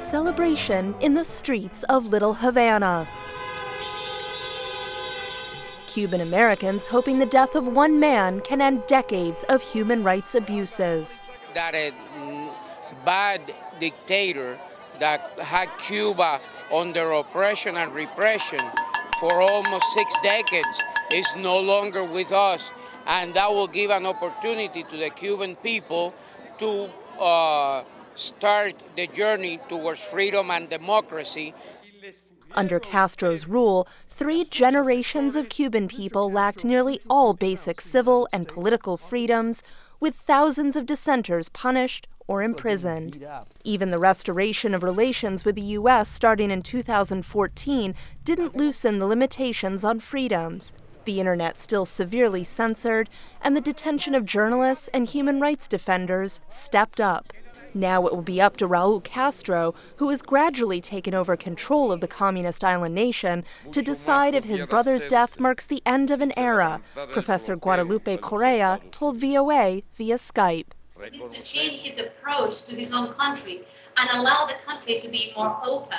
celebration in the streets of Little Havana. Cuban-Americans hoping the death of one man can end decades of human rights abuses. That a bad dictator that had Cuba under oppression and repression for almost 6 decades is no longer with us, and that will give an opportunity to the Cuban people to start the journey towards freedom and democracy. Under Castro's rule, 3 generations of Cuban people lacked nearly all basic civil and political freedoms, with thousands of dissenters punished or imprisoned. Even the restoration of relations with the U.S. starting in 2014 didn't loosen the limitations on freedoms. The internet still severely censored, and the detention of journalists and human rights defenders stepped up. Now it will be up to Raul Castro, who has gradually taken over control of the communist island nation, to decide if his brother's death marks the end of an era, Professor Guadalupe Correa told VOA via Skype. He needs to change his approach to his own country and allow the country to be more open.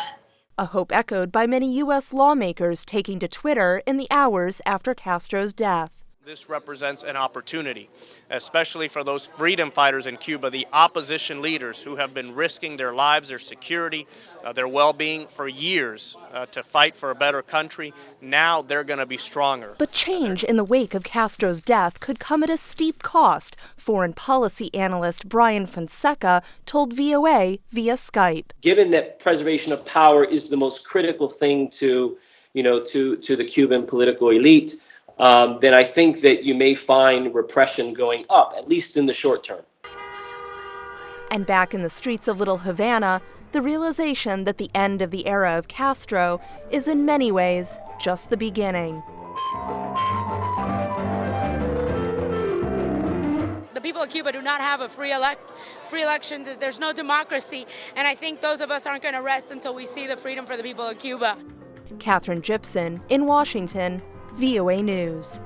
A hope echoed by many U.S. lawmakers taking to Twitter in the hours after Castro's death. This represents an opportunity, especially for those freedom fighters in Cuba, the opposition leaders who have been risking their lives, their security, their well-being for years to fight for a better country. Now they're going to be stronger. But change in the wake of Castro's death could come at a steep cost, foreign policy analyst Brian Fonseca told VOA via Skype. Given that preservation of power is the most critical thing to the Cuban political elite, then I think that you may find repression going up, at least in the short term. And back in the streets of Little Havana, the realization that the end of the era of Castro is in many ways just the beginning. The people of Cuba do not have a free elections. There's no democracy, and I think those of us aren't going to rest until we see the freedom for the people of Cuba. Katherine Gypson in Washington, VOA News.